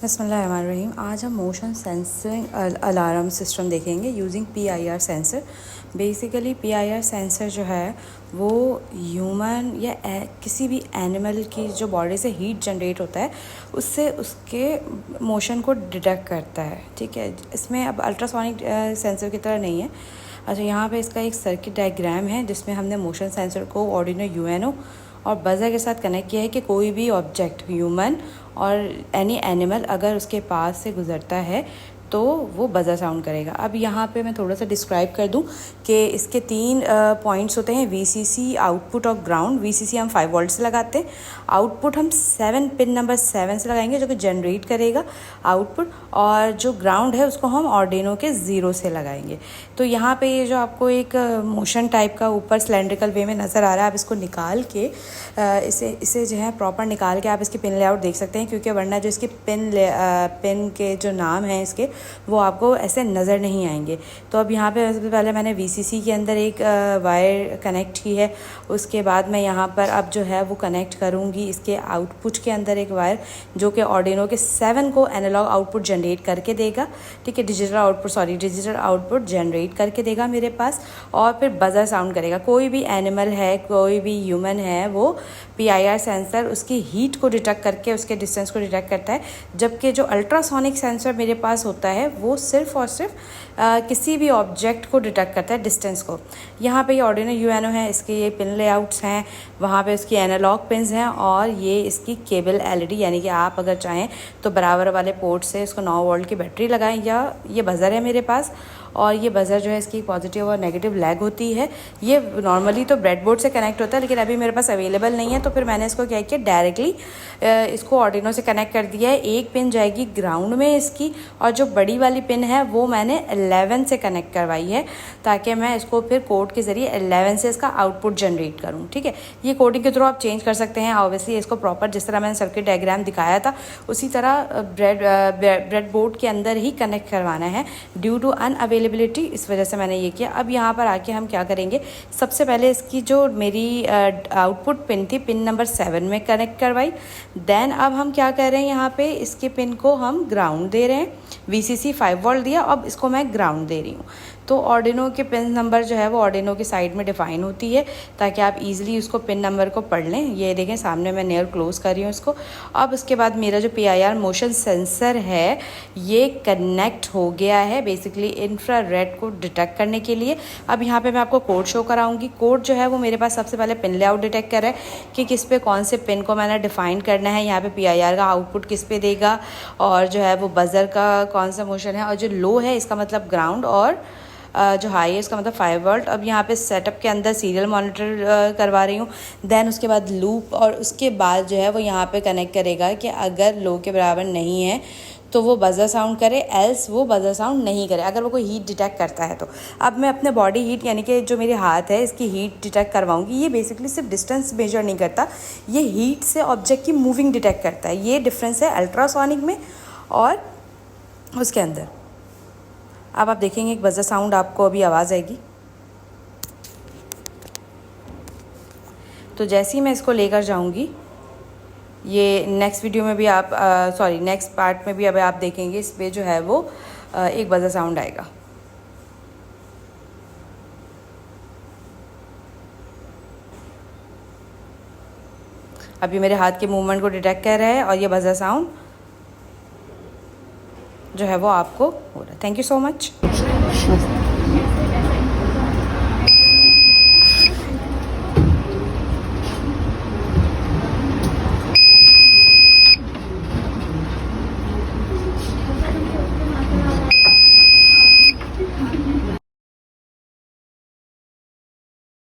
बिस्मिल्लाहिर्रहमानिर्रहीम। आज हम मोशन सेंसिंग अलार्म सिस्टम देखेंगे using PIR sensor. Basically PIR sensor जो है वो ह्यूमन या किसी भी एनिमल की जो बॉडी से हीट जनरेट होता है उससे उसके मोशन को डिटेक्ट करता है। ठीक है, इसमें अब अल्ट्रासोनिक सेंसर की तरह नहीं है। अच्छा, यहाँ पे इसका एक सर्किट डायग्राम है जिसमें हमने मोशन सेंसर को आर्डिनो UNO और बज़र के साथ कनेक्ट किया है कि कोई भी ऑब्जेक्ट ह्यूमन और एनी एनिमल अगर उसके पास से गुज़रता है तो वो बज़र साउंड करेगा। अब यहाँ पे मैं थोड़ा सा डिस्क्राइब कर दूँ कि इसके 3 पॉइंट्स होते हैं, VCC, आउटपुट और ग्राउंड। VCC हम 5 वोल्ट से लगाते हैं, आउटपुट हम 7 पिन नंबर 7 से लगाएंगे जो कि जनरेट करेगा आउटपुट, और जो ग्राउंड है उसको हम आर्डिनो के 0 से लगाएंगे। तो यहाँ पे ये जो आपको एक मोशन टाइप का ऊपर सिलेंड्रिकल वे में नज़र आ रहा है, आप इसको निकाल के इसे जो है प्रॉपर निकाल के आप इसकी पिन लेआउट देख सकते हैं, क्योंकि वरना जो इसकी पिन के जो नाम हैं इसके वो आपको ऐसे नज़र नहीं आएंगे। तो अब यहाँ पे सबसे पहले मैंने VCC के अंदर एक वायर कनेक्ट की है, उसके बाद मैं यहाँ पर अब जो है वो कनेक्ट करूँगी इसके आउटपुट के अंदर एक वायर जो कि आर्डिनो के 7 को एनालॉग आउटपुट जनरेट करके देगा। ठीक है, डिजिटल आउटपुट जनरेट करके देगा मेरे पास, और फिर बज़र साउंड करेगा। कोई भी एनिमल है, कोई भी ह्यूमन है, वो PIR सेंसर उसकी हीट को डिटेक्ट करके उसके डिस्टेंस को डिटेक्ट करता है, जबकि जो अल्ट्रासोनिक सेंसर मेरे पास होता है वो सिर्फ और सिर्फ किसी भी ऑब्जेक्ट को डिटेक्ट करता है, डिस्टेंस को। यहाँ पे ये आर्डिनो UNO है, इसके ये पिन लेआउट्स हैं, वहाँ पे इसकी एनालॉग पिन्स हैं, और ये इसकी केबल LED, यानी कि आप अगर चाहें तो बराबर वाले पोर्ट से इसको 9 वोल्ट की बैटरी लगाएं। या ये बज़र है मेरे पास, और ये बज़र जो है इसकी पॉजिटिव और नेगेटिव लैग होती है। ये नॉर्मली तो ब्रेडबोर्ड से कनेक्ट होता है, लेकिन अभी मेरे पास अवेलेबल नहीं है, तो फिर मैंने इसको क्या किया, डायरेक्टली इसको आर्डिनो से कनेक्ट कर दिया है। एक पिन जाएगी ग्राउंड में इसकी, और जो बड़ी वाली पिन है वो मैंने 11 से कनेक्ट करवाई है, ताकि मैं इसको फिर कोड के ज़रिए 11 से इसका आउटपुट जनरेट करूँ। ठीक है, ये कोडिंग के थ्रू आप चेंज कर सकते हैं। ऑब्वियसली इसको प्रॉपर जिस तरह मैंने सर्किट डायग्राम दिखाया था उसी तरह ब्रेडबोर्ड के अंदर ही कनेक्ट करवाना है, ड्यू टू अनअवेलेबिलिटी, इस वजह से मैंने ये किया। अब यहाँ पर आके हम क्या करेंगे, सबसे पहले इसकी जो मेरी आउटपुट पिन थी, पिन नंबर 7 में कनेक्ट करवाई। देन अब हम क्या कर रहे हैं, यहाँ पे इसके पिन को हम ग्राउंड दे रहे हैं। VCC 5 वोल्ट दिया, अब इसको मैं ग्राउंड दे रही हूँ। तो आर्डिनो के पिन नंबर जो है वो आर्डिनो की साइड में डिफाइन होती है, ताकि आप इजीली उसको पिन नंबर को पढ़ लें। ये देखें सामने मैं नेयर क्लोज कर रही हूँ इसको। अब उसके बाद मेरा जो PIR मोशन सेंसर है ये कनेक्ट हो गया है बेसिकली इंफ्रारेड को डिटेक्ट करने के लिए। अब यहाँ पे मैं आपको कोड शो कराऊंगी। कोड जो है वो मेरे पास सबसे पहले पिन लेआउट डिटेक्ट कर रहा है कि किस पे कौन से पिन को मैंने डिफाइन करना है, यहाँ पे PIR का आउटपुट किस पे देगा, और जो है वो बज़र का कौन सा मोशन है, और जो लो है इसका मतलब ग्राउंड, और जो हाई है इसका मतलब 5 वोल्ट। अब यहाँ पे सेटअप के अंदर सीरियल मॉनिटर करवा रही हूँ। देन उसके बाद लूप, और उसके बाद जो है वो यहाँ पे कनेक्ट करेगा कि अगर लो के बराबर नहीं है तो वो बज़र साउंड करे, एल्स वो बज़र साउंड नहीं करे, अगर वो कोई हीट डिटेक्ट करता है तो। अब मैं अपने बॉडी हीट, यानी कि जो मेरे हाथ है इसकी हीट डिटेक्ट करवाऊंगी। ये बेसिकली सिर्फ डिस्टेंस मेजर नहीं करता, ये हीट से ऑब्जेक्ट की मूविंग डिटेक्ट करता है। ये डिफरेंस है अल्ट्रासोनिक में और उसके अंदर। अब आप देखेंगे एक बज़र साउंड, आपको अभी आवाज़ आएगी। तो जैसे ही मैं इसको लेकर जाऊंगी, ये नेक्स्ट वीडियो में भी आप नेक्स्ट पार्ट में भी अब आप देखेंगे इस पे जो है वो एक बज़र साउंड आएगा। अभी मेरे हाथ के मूवमेंट को डिटेक्ट कर रहा है, और ये बज़र साउंड जो है वो आपको हो रहा है। Thank you so much.